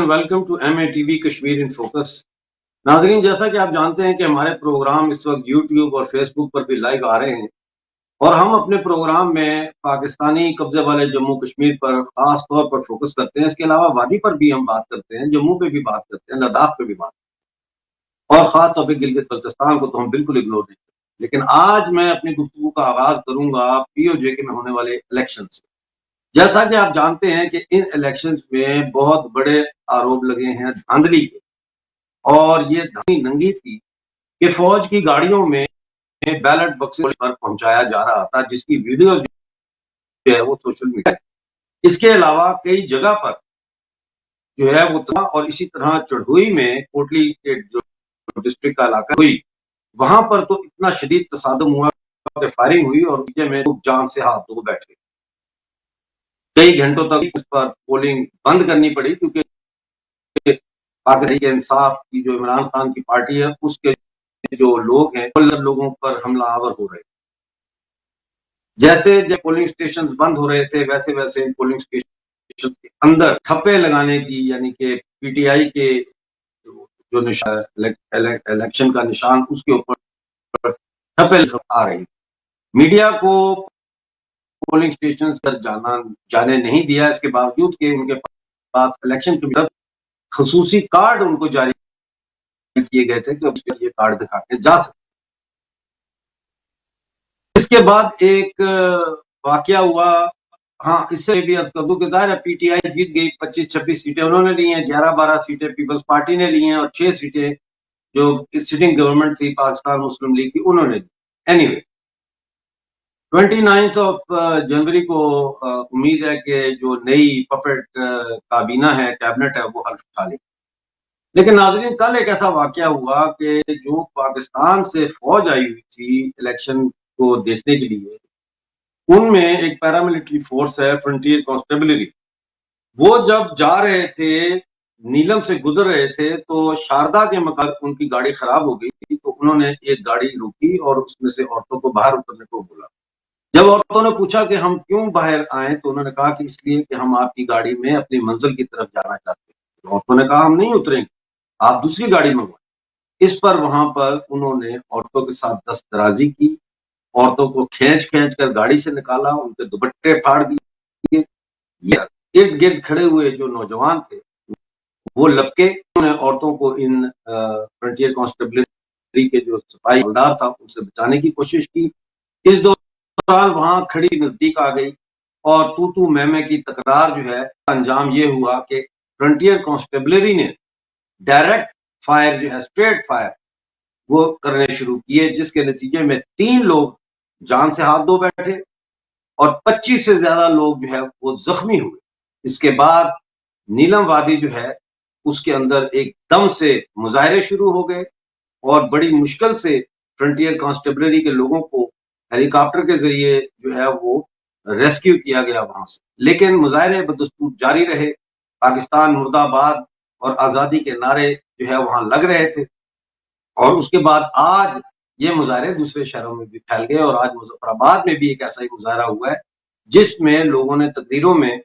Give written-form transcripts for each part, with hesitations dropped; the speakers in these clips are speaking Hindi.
And welcome to MATV Kashmir in focus. नाजरीन, जैसा कि आप जानते हैं कि हमारे प्रोग्राम इस वक्त यूट्यूब और फेसबुक पर भी लाइव आ रहे हैं और हम अपने प्रोग्राम में पाकिस्तानी कब्जे वाले जम्मू कश्मीर पर खास तौर पर फोकस करते हैं। इसके अलावा वादी पर भी हम बात करते हैं, जम्मू पे भी बात करते हैं, लद्दाख पे भी बात करते हैं और खास तौर पर गिलगित बल्तिस्तान को तो हम बिल्कुल इग्नोर नहीं करते। लेकिन आज मैं अपनी गुफ्तगू का आगाज करूंगा POJ में होने वाले इलेक्शन से। जैसा कि आप जानते हैं कि इन इलेक्शंस में बहुत बड़े आरोप लगे हैं धांधली के, और ये धांधली नंगी थी कि फौज की गाड़ियों में बैलेट बक्सेस पर पहुंचाया जा रहा था, जिसकी वीडियो जो है वो सोशल मीडिया। इसके अलावा कई जगह पर जो है वो और इसी तरह चढ़ोई में कोटली के जो डिस्ट्रिक्ट का इलाका हुई, वहां पर तो इतना शदीद तसादम हुआ कि फायरिंग हुई और में लोग जान से हाथ धो बैठे। कई घंटों तक उस पर पोलिंग बंद करनी पड़ी क्योंकि पाकिस्तान इंसाफ की जो इमरान खान की पार्टी है उसके जो लोग हैं लोगों पर हमलावर हो रहे। जैसे जब पोलिंग स्टेशन बंद हो रहे थे वैसे वैसे पोलिंग स्टेशन के अंदर ठप्पे लगाने की, यानी कि PTI के जो निशान इलेक्शन का निशान उसके ऊपर ठप्पे आ रही। मीडिया को पोलिंग स्टेशन पर जाने नहीं दिया, इसके बावजूद कि उनके पास इलेक्शन कमीशन खसूसी कार्ड उनको जारी किए गए थे कि ये कार्ड दिखा के जा सकते। इसके बाद एक वाकया हुआ, हाँ इससे भी अर्ज कर दूं कि जाहिर है PTI जीत गई, 25-26 सीटें उन्होंने ली हैं, 11-12 सीटें पीपल्स पार्टी ने ली हैं और 6 सीटें जो सिटिंग गवर्नमेंट थी पाकिस्तान मुस्लिम लीग की उन्होंने ली। एनीवे 29 जनवरी को उम्मीद है कि जो नई पपेट काबीना है, कैबिनेट है, वो हल्फ उठा लेगी। लेकिन नाज़रीन, कल एक ऐसा वाकया हुआ कि जो पाकिस्तान से फौज आई हुई थी इलेक्शन को देखने के लिए, उनमें एक पैरामिलिट्री फोर्स है फ्रंटियर कांस्टेबलरी, वो जब जा रहे थे नीलम से गुजर रहे थे तो शारदा के मकान उनकी गाड़ी खराब हो गई थी, तो उन्होंने एक गाड़ी रोकी और उसमें से औरतों को बाहर उतरने को बोला। जब औरतों ने पूछा कि हम क्यों बाहर आए, तो उन्होंने कहा कि इसलिए कि हम आपकी गाड़ी में अपनी मंजिल की तरफ जाना चाहते हैं। तो औरतों ने कहा हम नहीं उतरेंगे, आप दूसरी गाड़ी मंगवाएं। इस पर वहां पर उन्होंने औरतों के साथ दस्तराजी की, औरतों को खींच कर गाड़ी से निकाला, उनके दुपट्टे फाड़ दिए। इर्द गिर्द खड़े हुए जो नौजवान थे वो लपके, उन्होंने औरतों को इन फ्रंटियर कांस्टेबलरी के जो सिपाही हवलदार था उनसे बचाने की कोशिश की। इस दौरान वहां खड़ी नजदीक आ गई और तू मैं की तकरार जो है, अंजाम ये हुआ कि फ्रंटियर कांस्टेबलरी ने डायरेक्ट फायर जो है, स्ट्रेट फायर वो करने शुरू किए, जिसके नतीजे में 3 लोग जान से हाथ धो बैठे और 25 से ज्यादा लोग जो है वो जख्मी हुए। इसके बाद नीलम वादी जो है उसके अंदर एकदम से मुजाहरे शुरू हो गए और बड़ी मुश्किल से फ्रंटियर कांस्टेबलरी के लोगों को हेलीकॉप्टर के जरिए जो है वो रेस्क्यू किया गया वहां से। लेकिन मुजाहरे बदस्तूर जारी रहे, पाकिस्तान मुर्दाबाद और आजादी के नारे जो है वहां लग रहे थे। और उसके बाद आज ये मुजाहरे दूसरे शहरों में भी फैल गए और आज मुजफ्फराबाद में भी एक ऐसा ही मुजाहरा हुआ है, जिसमें लोगों ने तकरीरों में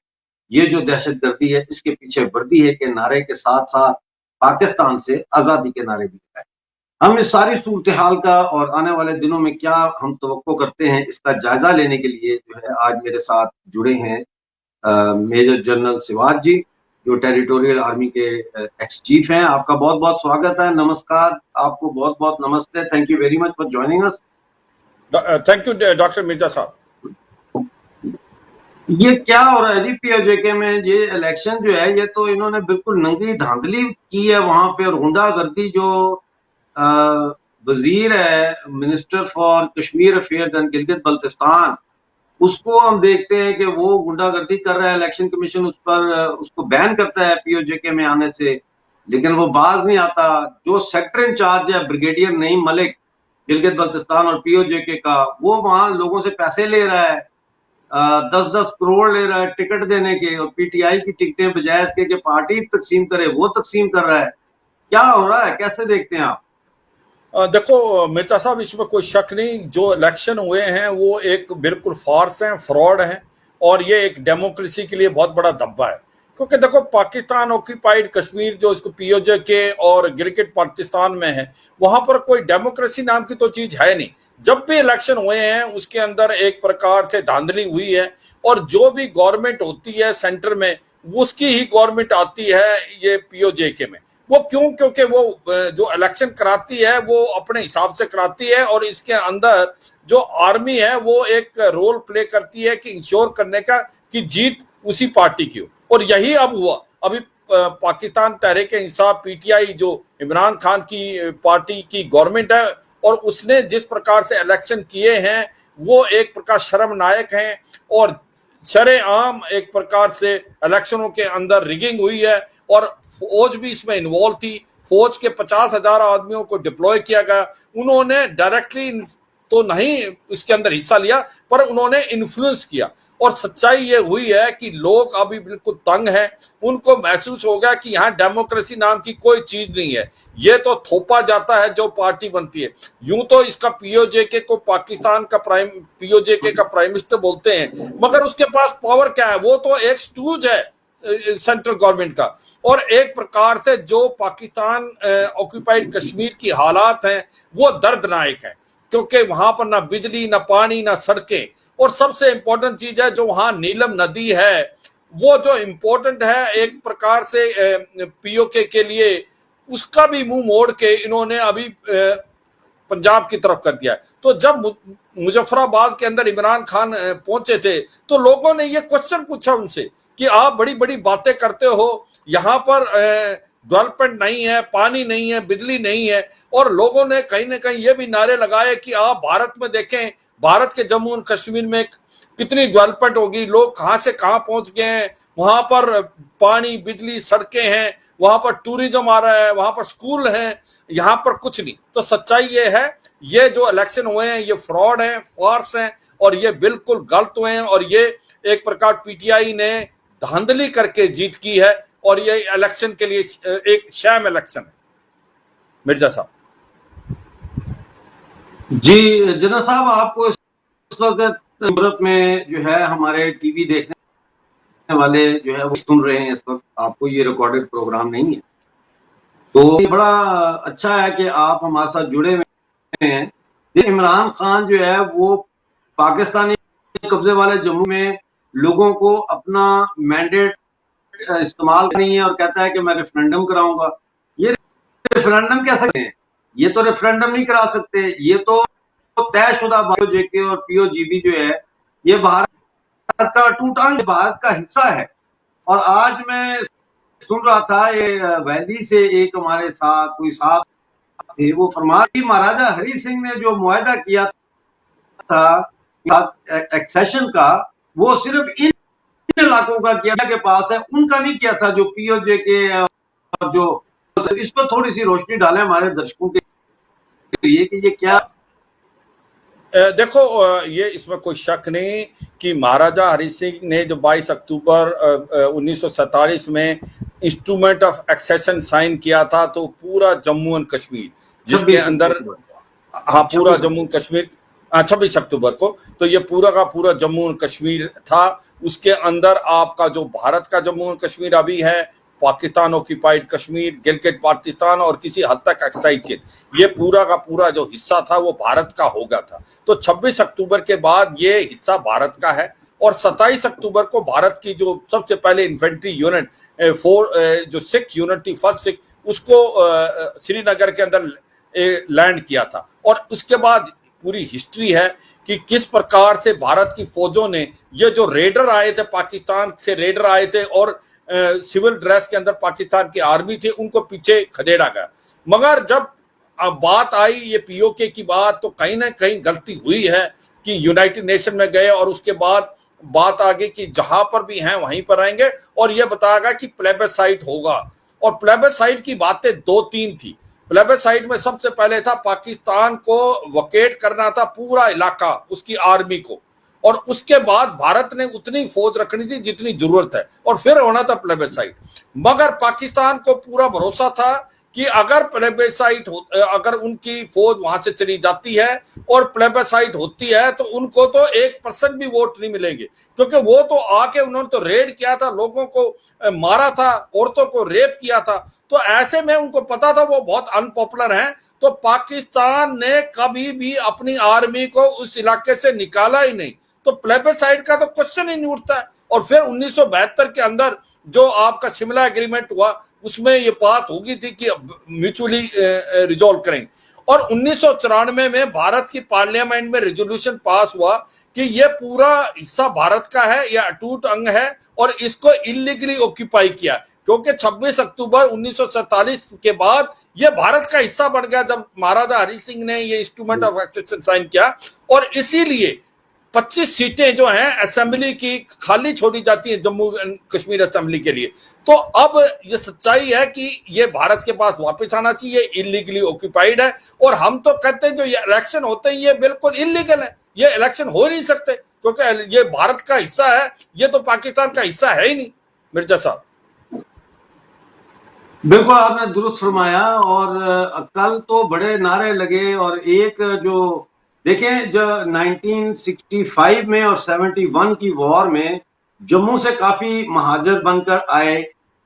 ये जो दहशतगर्दी है इसके पीछे वर्दी है के नारे के साथ साथ पाकिस्तान से आजादी के नारे भी लगाए। हम इस सारी सूरत हाल का और आने वाले दिनों में क्या हम तवक्को करते हैं इसका जायजा लेने के लिए जो है आज मेरे साथ जुड़े हैं मेजर जनरल सिवाज जी, जो टेरिटोरियल आर्मी के एक्स चीफ हैं। आपका बहुत बहुत स्वागत है, नमस्कार, आपको बहुत बहुत नमस्ते, thank you very much for joining us. Thank you doctor Mirza साहब। ये क्या हो रहा है जी POJ में? ये इलेक्शन जो है ये तो इन्होंने बिल्कुल नंगी धांधली की है वहां पे, और गुंडागर्दी जो वजीर है minister for Kashmir affairs and Gilgit Baltistan, उसको हम देखते हैं कि वो गुंडागर्दी कर रहा है। इलेक्शन कमीशन उस पर उसको बैन करता है POJ में आने से, लेकिन वो बाज नहीं आता। जो सेक्टर इंचार्ज है ब्रिगेडियर नईम मलिक गिलगित बल्तिस्तान और POJ का, वो वहां लोगों से पैसे ले रहा है, 10-10 करोड़ ले रहा है टिकट देने के, और PTI की टिकटें बजाय इसके कि पार्टी तकसीम करे वो तकसीम कर रहा है। क्या हो रहा है, कैसे देखते हैं आप? देखो मिर्जा साहब, इसमें कोई शक नहीं, जो इलेक्शन हुए हैं वो एक बिल्कुल फार्स हैं, फ्रॉड हैं, और ये एक डेमोक्रेसी के लिए बहुत बड़ा धब्बा है। क्योंकि देखो पाकिस्तान ऑक्यूपाइड कश्मीर जो इसको पीओजे के और गिलगित पाकिस्तान में है, वहां पर कोई डेमोक्रेसी नाम की तो चीज है नहीं। जब भी इलेक्शन हुए हैं उसके अंदर एक प्रकार से धांधली हुई है, और जो भी गवर्नमेंट होती है सेंटर में उसकी ही गवर्नमेंट आती है ये पीओजे के में। वो क्यों? क्योंकि वो जो इलेक्शन कराती है वो अपने हिसाब से कराती है, और इसके अंदर जो आर्मी है वो एक रोल प्ले करती है कि इंश्योर करने का कि जीत उसी पार्टी की हो। और यही अब हुआ। अभी पाकिस्तान तहरीक इंसाफ पीटीआई जो इमरान खान की पार्टी की गवर्नमेंट है, और उसने जिस प्रकार से इलेक्शन किए हैं वो एक प्रकार शर्मनाक हैं, और शरेआम एक प्रकार से इलेक्शनों के अंदर रिगिंग हुई है, और फौज भी इसमें इन्वॉल्व थी। फौज के 50,000 आदमियों को डिप्लॉय किया गया। उन्होंने डायरेक्टली तो नहीं इसके अंदर हिस्सा लिया, पर उन्होंने इन्फ्लुएंस किया। और सच्चाई ये हुई है कि लोग अभी बिल्कुल तंग हैं। उनको महसूस हो गया कि यहाँ डेमोक्रेसी नाम की कोई चीज नहीं है, ये तो थोपा जाता है जो पार्टी बनती है। यूं तो इसका पीओजे को पाकिस्तान का पीओजे का प्राइम मिनिस्टर बोलते हैं, मगर उसके पास पावर क्या है? वो तो एक स्टूज है सेंट्रल गवर्नमेंट का। और एक प्रकार से जो पाकिस्तान ऑक्यूपाइड कश्मीर की हालात हैं वो दर्दनाक है, क्योंकि वहां पर ना बिजली, ना पानी, ना सड़कें, और सबसे इंपॉर्टेंट चीज है जो वहां नीलम नदी है, वो जो इंपॉर्टेंट है एक प्रकार से पीओके के लिए, उसका भी मुंह मोड़ के इन्होंने अभी पंजाब की तरफ कर दिया है। तो जब मुजफ्फराबाद के अंदर इमरान खान पहुंचे थे तो लोगों ने ये क्वेश्चन पूछा उनसे कि आप बड़ी बड़ी बातें करते हो, यहाँ पर डेवलपमेंट नहीं है, पानी नहीं है, बिजली नहीं है, और लोगों ने कहीं ना कहीं ये भी नारे लगाए कि आप भारत में देखें, भारत के जम्मू और कश्मीर में कितनी डेवलपमेंट होगी, लोग कहाँ से कहाँ पहुंच गए हैं, वहां पर पानी, बिजली, सड़कें हैं, वहां पर टूरिज्म आ रहा है, वहां पर स्कूल हैं, यहाँ पर कुछ नहीं। तो सच्चाई ये है, ये जो इलेक्शन हुए हैं ये फ्रॉड है, फार्स हैं, और ये बिल्कुल गलत हुए हैं, और ये एक प्रकार पीटीआई ने धांधली करके जीत की है, और ये इलेक्शन के लिए एक शैम इलेक्शन है। मिर्जा साहब जी जना साहब, आपको इस वक्त यूरोप में जो है हमारे टीवी देखने वाले जो है वो सुन रहे हैं इस वक्त, आपको ये रिकॉर्डेड प्रोग्राम नहीं है, तो ये बड़ा अच्छा है कि आप हमारे साथ जुड़े हुए हैं। इमरान खान जो है वो पाकिस्तानी कब्जे वाले जम्मू में लोगों को अपना मैंडेट इस्तेमाल नहीं है, और कहता है कि मैं रेफरेंडम कराऊंगा। ये रेफरेंडम कैसे हैं? ये तो रेफरेंडम नहीं करा सकते, ये तो तयशुदा जेके और पीओजीबी जो है ये भारत का टूट अंग, भारत का हिस्सा है। और आज मैं सुन रहा था ये वैली से एक हमारे साथ कोई साहब थे, वो फरमा कि महाराजा हरि सिंह ने जो मुआहदा किया था एक्सेशन का, वो सिर्फ इन इलाकों का किया के पास है, उनका नहीं किया था जो पीओजे के। और जो इस पर थोड़ी सी रोशनी डालें हमारे दर्शकों के लिए कि ये क्या। देखो, ये इसमें कोई शक नहीं कि महाराजा हरि सिंह ने जो 22 अक्टूबर 1947 में इंस्ट्रूमेंट ऑफ एक्सेशन साइन किया था, तो पूरा जम्मू एंड कश्मीर जिसके अंदर, हाँ पूरा जम्मू एंड कश्मीर 26 अक्टूबर को, तो ये पूरा का पूरा जम्मू एंड कश्मीर था। उसके अंदर आपका जो भारत का जम्मू एंड कश्मीर अभी है, पाकिस्तान ऑक्यूपाइड कश्मीर, गिलगित पाकिस्तान और किसी हद तक अक्साई क्षेत्र, ये पूरा का पूरा जो हिस्सा था वो भारत का हो गया था। तो 26 अक्टूबर के बाद ये हिस्सा भारत का है, और 27 अक्टूबर को भारत की जो सबसे पहले इन्फेंट्री यूनिट जो सिख यूनिट थी, फर्स्ट सिख, उसको श्रीनगर के अंदर लैंड किया था। और उसके बाद पूरी हिस्ट्री है कि किस प्रकार से भारत की फौजों ने, ये जो रेडर आए थे, पाकिस्तान से रेडर आए थे और सिविल ड्रेस के अंदर पाकिस्तान की आर्मी थी, उनको पीछे खदेड़ा गया। मगर जब बात आई ये पीओके की बात, तो कहीं ना कहीं गलती हुई है कि यूनाइटेड नेशन में गए, और उसके बाद बात आ गई कि जहां पर भी हैं वहीं पर आएंगे, और यह बताया गया कि प्लेबेसाइट होगा। और प्लेबेसाइट की बातें 2-3 थी। प्लेबेसाइट में सबसे पहले था पाकिस्तान को वकेट करना था पूरा इलाका, उसकी आर्मी को, और उसके बाद भारत ने उतनी फौज रखनी थी जितनी जरूरत है, और फिर होना था प्लेबेसाइट। मगर पाकिस्तान को पूरा भरोसा था कि अगर प्लेबेसाइट अगर उनकी फौज वहां से चली जाती है और प्लेबेसाइट होती है तो उनको तो 1% भी वोट नहीं मिलेंगे, क्योंकि वो तो आके उन्होंने तो रेड किया था, लोगों को मारा था, औरतों को रेप किया था। तो ऐसे में उनको पता था वो बहुत अनपॉपुलर हैं, तो पाकिस्तान ने कभी भी अपनी आर्मी को उस इलाके से निकाला ही नहीं। तो प्लेबेसाइट का तो क्वेश्चन ही नहीं उठता है। और फिर 1972 के अंदर जो आपका शिमला एग्रीमेंट हुआ उसमें ये बात होगी थी कि म्यूचुअली रिजॉल्व करेंगे। और 1994 में भारत की पार्लियामेंट में रेजोल्यूशन पास हुआ कि ये पूरा हिस्सा भारत का है, यह अटूट अंग है और इसको इलीगली ऑक्यूपाई किया, क्योंकि 26 अक्टूबर 1947 के बाद ये भारत का हिस्सा बन गया जब महाराजा हरि सिंह ने ये इंस्ट्रूमेंट ऑफ एक्सेशन साइन किया। और इसीलिए 25 सीटें जो हैं असेंबली की खाली छोड़ी जाती हैं जम्मू कश्मीर असेंबली के लिए। तो अब ये सच्चाई है कि ये भारत के पास वापस आना चाहिए, इलीगली ऑक्यूपाइड है। और हम तो कहते हैं जो ये इलेक्शन होते हैं ये बिल्कुल इलीगल है, ये इलेक्शन हो ही नहीं सकते, क्योंकि ये भारत का हिस्सा है, ये तो पाकिस्तान का हिस्सा है ही नहीं। मिर्जा साहब बिल्कुल आपने दुरुस्त फरमाया। और कल तो बड़े नारे लगे, और एक जो देखें जो 1965 में और 71 की वॉर में जम्मू से काफी महाजर बनकर आए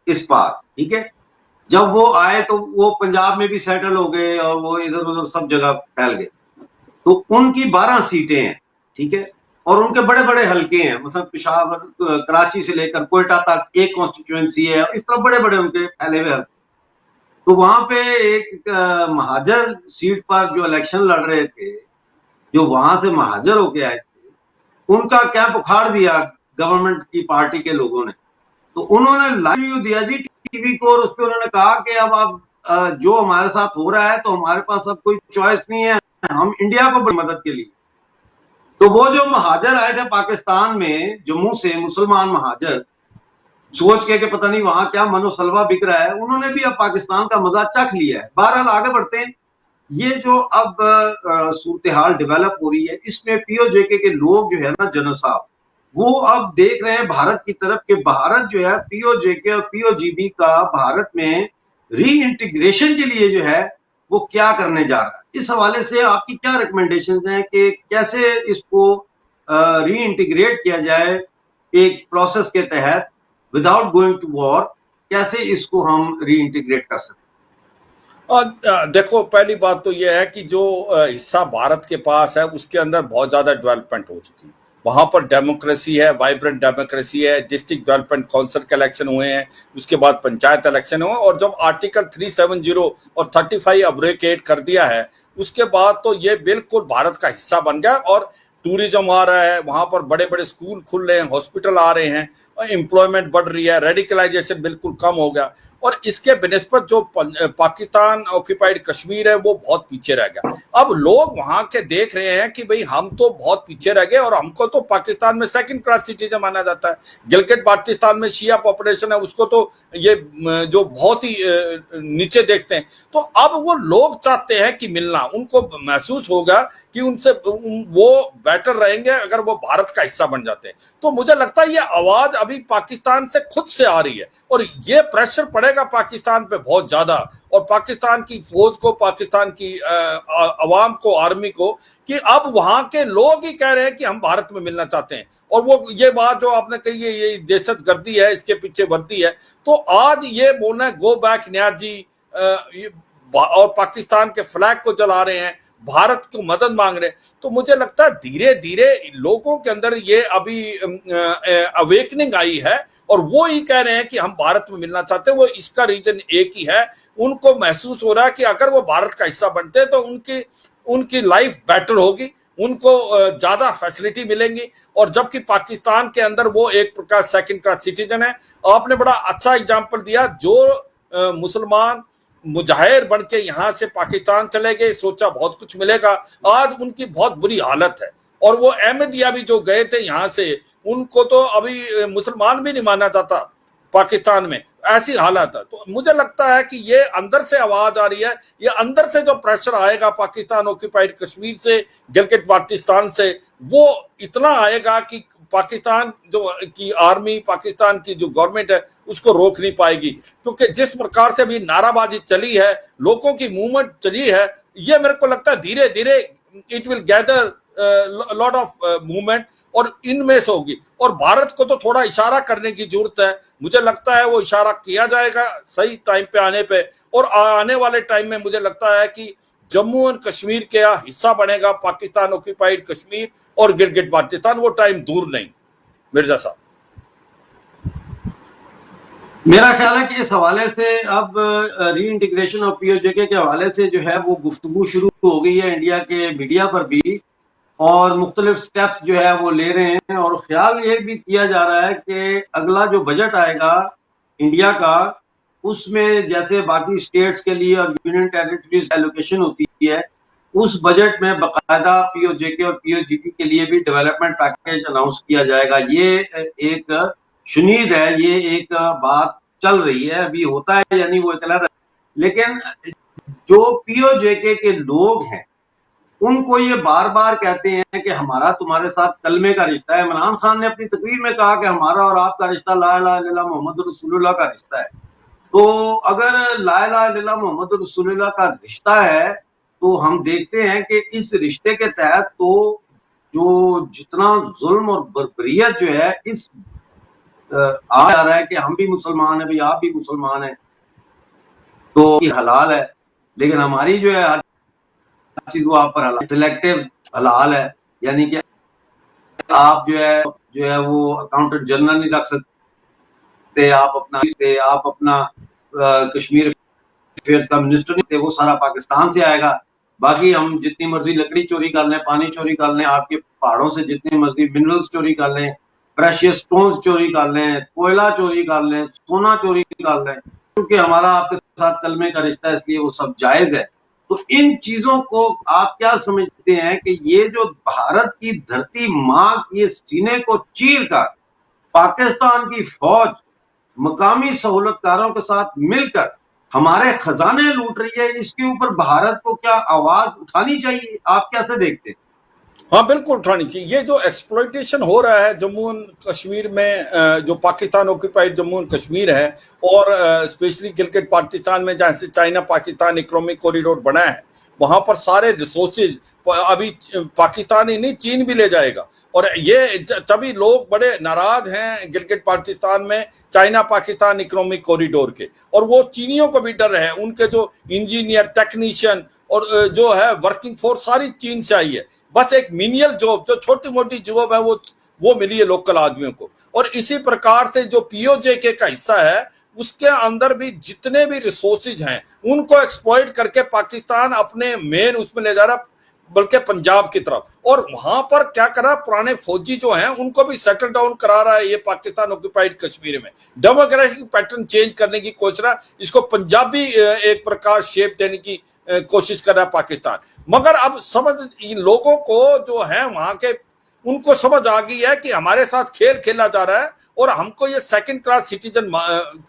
इस पार, ठीक है। जब वो आए तो वो पंजाब में भी सेटल हो गए और वो इधर उधर सब जगह फैल गए। तो उनकी 12 सीटें हैं, ठीक है, और उनके बड़े बड़े हलके हैं, मतलब पेशावर कराची से लेकर कोयटा तक एक कॉन्स्टिट्यूएंसी है, इस तरह बड़े बड़े उनके फैले हुए हलके। तो वहां पे एक महाजर सीट पर जो इलेक्शन लड़ रहे थे, जो वहां से महाजर होके आए थे, उनका कैंप उखाड़ दिया गवर्नमेंट की पार्टी के लोगों ने। तो उन्होंने लाइव व्यू दिया जी टीवी को, और उस पर उन्होंने कहा कि अब आप जो हमारे साथ हो रहा है तो हमारे पास अब कोई चॉइस नहीं है, हम इंडिया को बड़ी मदद के लिए। तो वो जो महाजर आए थे पाकिस्तान में जम्मू से, मुसलमान महाजर, सोच के कि पता नहीं वहां क्या मनोसलवा बिक रहा है, उन्होंने भी अब पाकिस्तान का मजा चख लिया है। बहरहाल आगे बढ़ते हैं। ये जो अब सूरत हाल डेवलप हो रही है, इसमें पीओजेके के लोग जो है ना, जनरल साहब, वो अब देख रहे हैं भारत की तरफ कि भारत जो है पीओजेके और पीओजीबी का भारत में री इंटीग्रेशन के लिए जो है वो क्या करने जा रहा है। इस हवाले से आपकी क्या रिकमेंडेशंस हैं कि कैसे इसको री इंटीग्रेट किया जाए एक प्रोसेस के तहत, विदाउट गोइंग टू वॉर, कैसे इसको हम री इंटीग्रेट कर सकते हैं? देखो, पहली बात तो यह है कि जो हिस्सा भारत के पास है उसके अंदर बहुत ज्यादा डेवलपमेंट हो चुकी है। वहां पर डेमोक्रेसी है, वाइब्रेंट डेमोक्रेसी है, डिस्ट्रिक्ट डेवलपमेंट काउंसिल के इलेक्शन हुए हैं, उसके बाद पंचायत इलेक्शन हुए, और जब आर्टिकल 370 और 35 अब्रोगेट कर दिया है उसके बाद तो ये बिल्कुल भारत का हिस्सा बन गया। और टूरिज्म आ रहा है, वहां पर बड़े बड़े स्कूल खुल रहे हैं, हॉस्पिटल आ रहे हैं, एम्प्लॉयमेंट बढ़ रही है, रेडिकलाइजेशन बिल्कुल कम हो गया। और इसके बिनिस्बत जो पाकिस्तान ऑक्यूपाइड कश्मीर है वो बहुत पीछे रह गया। अब लोग वहां के देख रहे हैं कि भाई हम तो बहुत पीछे रह गए और हमको तो पाकिस्तान में सेकंड क्लास सिटीजन माना जाता है। गिलगित बाल्टिस्तान में शिया पॉपुलेशन है, उसको तो ये जो बहुत ही नीचे देखते हैं। तो अब वो लोग चाहते हैं कि मिलना, उनको महसूस होगा कि उनसे वो बेटर रहेंगे अगर वो भारत का हिस्सा बन जाते हैं। तो मुझे लगता है ये आवाज अभी पाकिस्तान से खुद से आ रही है और ये प्रेशर पड़ेगा पाकिस्तान पे बहुत ज्यादा, और पाकिस्तान की फौज को, पाकिस्तान की अवाम को, आर्मी को, कि अब वहां के लोग ही कह रहे हैं कि हम भारत में मिलना चाहते हैं। और वो ये बात जो आपने कही है, ये दहशतगर्दी है, इसके पीछे वर्दी है। तो आज ये बोलना है गो बैक न्याजी, और पाकिस्तान के फ्लैग को जला रहे हैं, भारत को मदद मांग रहे हैं। तो मुझे लगता है धीरे धीरे लोगों के अंदर ये अभी अवेकनिंग आई है और वो ही कह रहे हैं कि हम भारत में मिलना चाहते हैं। वो इसका रीजन एक ही है, उनको महसूस हो रहा है कि अगर वो भारत का हिस्सा बनते हैं तो उनकी लाइफ बेटर होगी, उनको ज्यादा फैसिलिटी मिलेंगी। और जबकि पाकिस्तान के अंदर वो एक प्रकार सेकंड क्लास सिटीजन है। आपने बड़ा अच्छा एग्जाम्पल दिया, जो मुसलमान मुजाहिर बन के यहां से पाकिस्तान चले गए, सोचा बहुत कुछ मिलेगा, आज उनकी बहुत बुरी हालत है। और वो अहमदिया भी जो गए थे यहां से, उनको तो अभी मुसलमान भी नहीं माना जाता पाकिस्तान में, ऐसी हालत है। तो मुझे लगता है कि ये अंदर से आवाज आ रही है, ये अंदर से जो प्रेशर आएगा पाकिस्तान ऑक्यूपाइड कश्मीर से, गिलगित बाल्टिस्तान से, वो इतना आएगा कि पाकिस्तान जो की आर्मी, पाकिस्तान की जो गवर्नमेंट है उसको रोक नहीं पाएगी, क्योंकि जिस प्रकार से अभी नाराबाजी चली है, लोगों की मूवमेंट चली है, ये मेरे को लगता है धीरे धीरे it will gather lot of movement और इनमें से होगी। और भारत को तो थोड़ा इशारा करने की जरूरत है, मुझे लगता है वो इशारा किया जाएगा सही टाइम पे आने पे। और आने वाले टाइम में मुझे लगता है कि जम्मू एंड कश्मीर का हिस्सा बनेगा पाकिस्तान ऑक्यूपाइड कश्मीर और गिलगिट बाल्टिस्तान, वो टाइम दूर नहीं। मिर्जा साहब, मेरा ख्याल है कि इस हवाले से अब री इंटीग्रेशन और पीओजेके के हवाले से जो है वो गुफ्तगू शुरू हो गई है इंडिया के मीडिया पर भी, और मुख्तलिफ स्टेप्स जो है वो ले रहे हैं। और ख्याल ये भी किया जा रहा है कि अगला जो बजट आएगा इंडिया का, उसमें जैसे बाकी स्टेट्स के लिए और यूनियन टेरिटरीज एलोकेशन होती है, उस बजट में बाकायदा पीओजेके और पीओजीपी के लिए भी डेवलपमेंट पैकेज अनाउंस किया जाएगा। ये एक शुनीद है, ये एक बात चल रही है, अभी होता है यानी वो एक अलग है। लेकिन जो पीओजेके के लोग हैं उनको ये बार बार कहते हैं कि हमारा तुम्हारे साथ कलमे का रिश्ता है। इमरान खान ने अपनी तकरीर में कहा कि हमारा और आपका रिश्ता ला इलाहा इल्लल्लाह मोहम्मद रसूलुल्लाह का रिश्ता है। तो अगर ला इलाहा इल्लल्लाह मोहम्मद रसूलुल्लाह का रिश्ता है, तो हम देखते हैं कि इस रिश्ते के तहत तो जो जितना जुल्म और बर्बरियत जो है इस आ जा रहा है कि हम भी मुसलमान हैं भाई, आप भी मुसलमान हैं, तो ये हलाल है। लेकिन हमारी जो है चीज वो आप पर हलाल, सिलेक्टिव हलाल है, यानी कि आप जो है वो अकाउंटेंट जनरल नहीं रख सकते, आप अपना कश्मीर अफेयर्स का मिनिस्टर नहीं थे, वो सारा पाकिस्तान से आएगा। बाकी हम जितनी मर्जी लकड़ी चोरी कर लें, पानी चोरी कर लें, आपके पहाड़ों से जितनी मर्जी मिनरल्स चोरी कर लें, प्रेशियस स्टोन्स चोरी कर लें, कोयला चोरी कर लें, सोना चोरी कर लें, क्योंकि हमारा आपके साथ कलमे का रिश्ता है, इसलिए वो सब जायज है। तो इन चीजों को आप क्या समझते हैं कि ये जो भारत की धरती माँ ये सीने को चीर कर पाकिस्तान की फौज मकामी सहूलतकारों के साथ मिलकर हमारे खजाने लूट रही है, इसके ऊपर भारत को क्या आवाज उठानी चाहिए? आप कैसे देखते हैं? हाँ बिल्कुल उठानी चाहिए। ये जो एक्सप्लॉइटेशन हो रहा है जम्मू एंड कश्मीर में, जो पाकिस्तान ऑक्यूपाइड जम्मू एंड कश्मीर है, और स्पेशली गिलगिट बाल्टिस्तान में जहाँ से चाइना पाकिस्तान इकोनॉमिक कॉरिडोर बना है, वहां पर सारे रिसोर्सेज अभी पाकिस्तान ही नहीं चीन भी ले जाएगा। और ये सभी लोग बड़े नाराज हैं गिलगिट बाल्टिस्तान में चाइना पाकिस्तान इकोनॉमिक कॉरिडोर के, और वो चीनियों को भी डर है, उनके जो इंजीनियर टेक्नीशियन और जो है वर्किंग फोर्स सारी चीन से आई है। बस एक मिनियल जॉब, जो छोटी मोटी जॉब है वो मिली है लोकल आदमियों को। और इसी प्रकार से जो पीओजेके का हिस्सा है उसके अंदर भी जितने भी रिसोर्सेज हैं उनको एक्सप्लॉइट करके पाकिस्तान अपने मेन उसमें ले जा रहा, बल्कि पंजाब की तरफ। और वहां पर क्या करा, पुराने फौजी जो हैं उनको भी सेटल डाउन करा रहा है ये पाकिस्तान ऑक्यूपाइड कश्मीर में, डेमोग्राफिक पैटर्न चेंज करने की कोशिश रहा है, इसको पंजाबी एक प्रकार शेप देने की कोशिश कर रहा है पाकिस्तान। मगर अब समझ इन लोगों को जो है वहां के, उनको समझ आ गई है कि हमारे साथ खेल खेला जा रहा है और हमको ये सेकंड क्लास सिटीजन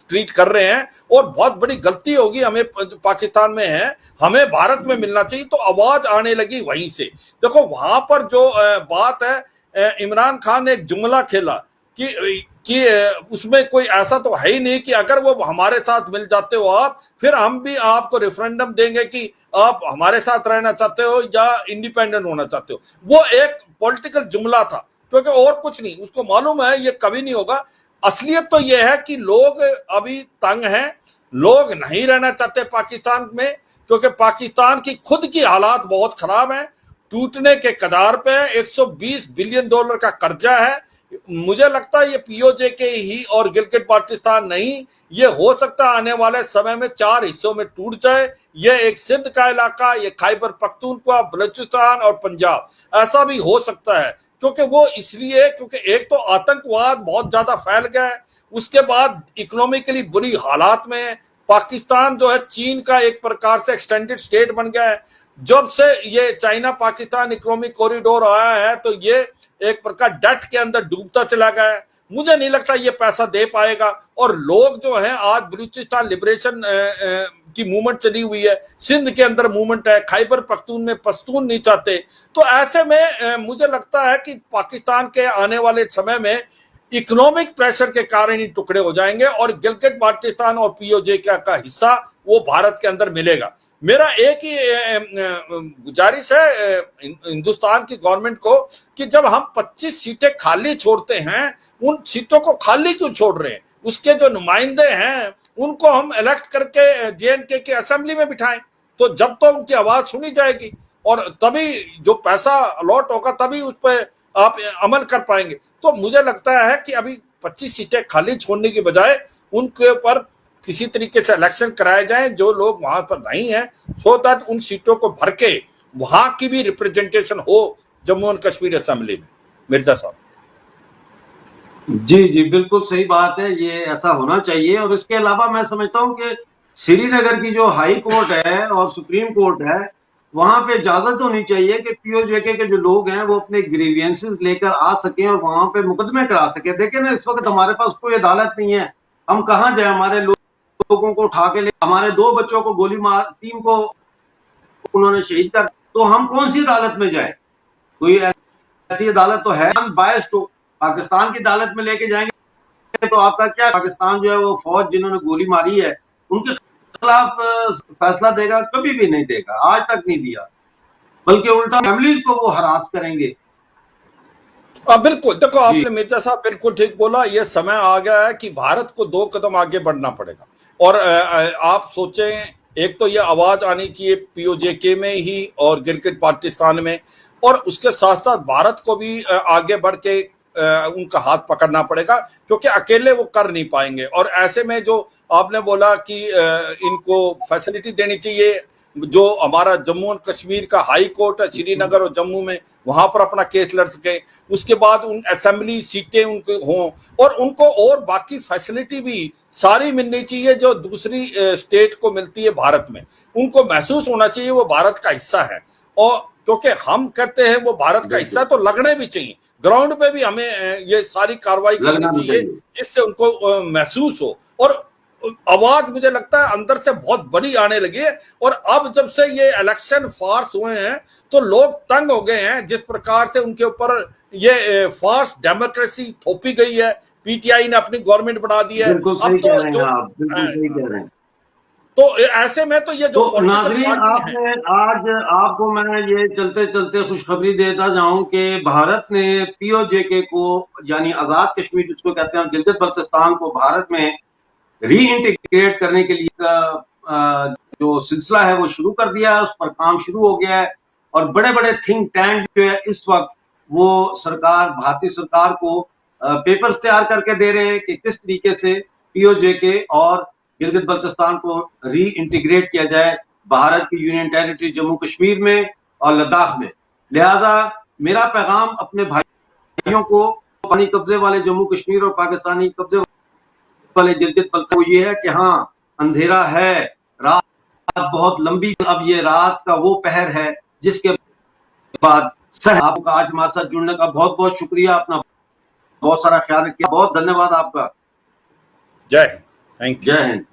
ट्रीट कर रहे हैं, और बहुत बड़ी गलती होगी, हमें पाकिस्तान में है, हमें भारत में मिलना चाहिए। तो आवाज आने लगी वहीं से। देखो वहां पर जो बात है, इमरान खान ने एक जुमला खेला कि उसमें कोई ऐसा तो है ही नहीं कि अगर वो हमारे साथ मिल जाते हो आप, फिर हम भी आपको रेफरेंडम देंगे कि आप हमारे साथ रहना चाहते हो या इंडिपेंडेंट होना चाहते हो। वो एक पॉलिटिकल जुमला था, क्योंकि और कुछ नहीं, उसको मालूम है ये कभी नहीं होगा। असलियत तो ये है कि लोग अभी तंग हैं, लोग नहीं रहना चाहते पाकिस्तान में, क्योंकि पाकिस्तान की खुद की हालात बहुत खराब है, टूटने के कगार पे, 120 बिलियन डॉलर का कर्जा है। मुझे लगता है ये पीओजेके ही और गिलगिट बाल्टिस्तान नहीं, ये हो सकता है आने वाले समय में 4 हिस्सों में टूट जाए। ये एक सिंध का इलाका, ये खैबर पख्तूनख्वा, बलूचिस्तान और पंजाब, ऐसा भी हो सकता है। क्योंकि वो इसलिए क्योंकि एक तो आतंकवाद बहुत ज्यादा फैल गया है, उसके बाद इकोनॉमिकली बुरी हालात में है, पाकिस्तान जो है चीन का एक प्रकार से एक्सटेंडेड स्टेट बन गया है, जब से ये चाइना पाकिस्तान इकोनॉमिक कॉरिडोर आया है तो ये एक प्रकार डेट के अंदर डूबता चला गया है। मुझे नहीं लगता ये पैसा दे पाएगा। और लोग जो हैं, आज बलूचिस्तान लिबरेशन की मूवमेंट चली हुई है, सिंध के अंदर मूवमेंट है, खैबर पख्तून में पश्तून नहीं चाहते। तो ऐसे में मुझे लगता है कि पाकिस्तान के आने वाले समय में इकोनॉमिक प्रेशर के कारण ही टुकड़े हो जाएंगे और गिलगित बाल्टिस्तान और पीओजे का हिस्सा वो भारत के अंदर मिलेगा। मेरा एक ही गुजारिश है हिंदुस्तान की गवर्नमेंट को कि जब हम 25 सीटें खाली छोड़ते हैं, उन सीटों को खाली क्यों छोड़ रहे हैं? उसके जो नुमाइंदे हैं उनको हम इलेक्ट करके जेएनके के असेंबली में बिठाएं, तो जब तो उनकी आवाज सुनी जाएगी और तभी जो पैसा अलॉट होगा तभी उस पर आप अमल कर पाएंगे। तो मुझे लगता है कि अभी 25 सीटें खाली छोड़ने की बजाय उनके ऊपर किसी तरीके से इलेक्शन कराए जाएं, जो लोग वहां पर नहीं है, सो दैट उन सीटों को भर के वहां की भी रिप्रेजेंटेशन हो जम्मू एंड कश्मीर असेंबली में। मिर्जा साहब। जी जी, बिल्कुल सही बात है, ये ऐसा होना चाहिए। और इसके अलावा मैं समझता हूँ कि श्रीनगर की जो हाई कोर्ट है और सुप्रीम कोर्ट है, वहां पे इजाजत होनी चाहिए कि पीओजेके के जो लोग हैं वो अपने ग्रीवियंसेस लेकर आ सकें और वहां पे मुकदमे करा सके। देखिए ना, इस वक्त हमारे पास कोई अदालत नहीं है, हम कहाँ जाए? हमारे लोगों को उठा के ले, हमारे 2 बच्चों को गोली मार, 3 को उन्होंने शहीद कर, तो हम कौन सी अदालत में जाए? कोई ऐसी अदालत तो है बायस्ड हो। पाकिस्तान की अदालत में लेके जाएंगे तो आपका क्या? पाकिस्तान जो है वो फौज जिन्होंने गोली मारी है उनके खिलाफ फैसला देगा? कभी भी नहीं देगा, आज तक नहीं दिया, बल्कि उल्टा फैमिलीज को वो हरास करेंगे। बिल्कुल, देखो आपने मिर्जा साहब बिल्कुल ठीक बोला। ये समय आ गया है कि भारत को 2 कदम आगे बढ़ना पड़ेगा। और आप सोचें, एक तो ये आवाज आनी चाहिए पीओजेके में ही और गिलगित बाल्टिस्तान में, और उसके साथ साथ भारत को भी आगे बढ़ के उनका हाथ पकड़ना पड़ेगा, क्योंकि अकेले वो कर नहीं पाएंगे। और ऐसे में जो आपने बोला कि इनको फैसिलिटी देनी चाहिए, जो हमारा जम्मू एंड कश्मीर का हाई कोर्ट है श्रीनगर और जम्मू में, वहां पर अपना केस लड़ सके। उसके बाद उन असेंबली सीटें उनको हों और उनको और बाकी फैसिलिटी भी सारी मिलनी चाहिए जो दूसरी स्टेट को मिलती है भारत में। उनको महसूस होना चाहिए वो भारत का हिस्सा है, और क्योंकि हम कहते हैं वो भारत का हिस्सा, तो लगने भी चाहिए। ग्राउंड पे भी हमें ये सारी कार्रवाई करनी चाहिए जिससे उनको महसूस हो। और आवाज मुझे लगता है अंदर से बहुत बड़ी आने लगी है। और अब जब से ये इलेक्शन फार्स हुए हैं तो लोग तंग हो गए हैं, जिस प्रकार से उनके ऊपर ये फार्स डेमोक्रेसी थोपी गई है। पीटीआई ने अपनी गवर्नमेंट बना दी है। बिल्कुल सही कह रहे हैं आप, बिल्कुल सही कह रहे हैं। तो ऐसे में तो ये जो नाज़रीन, आपने आज आपको मैं ये चलते चलते खुशखबरी देता जाऊं कि भारत ने पीओजेके को, यानी आजाद कश्मीर जिसको कहते हैं, गिलगित बल्तिस्तान को भारत में रीइंटीग्रेट करने के लिए जो सिलसिला है वो शुरू कर दिया है। उस पर काम शुरू हो गया है और बड़े बड़े थिंक टैंक जो है इस वक्त वो सरकार, भारतीय सरकार को पेपर्स तैयार करके दे रहे हैं कि किस तरीके से पीओजेके और गिलगित बल्तिस्तान को रीइंटीग्रेट किया जाए भारत की यूनियन टेरिटरी जम्मू कश्मीर में और लद्दाख में। लिहाजा मेरा पैगाम अपने भाइयों को, पानी कब्जे वाले जम्मू कश्मीर और पाकिस्तानी कब्जे वाले गिलगित बल्तिस्तान को ये है कि हाँ, अंधेरा है, रात बहुत लंबी, अब ये रात का वो पहर है जिसके बाद आपका आज हमारे साथ जुड़ने का बहुत बहुत शुक्रिया। अपना बहुत सारा ख्याल रखिए। बहुत धन्यवाद आपका। जय हिंद। Thank you. जय हिंद।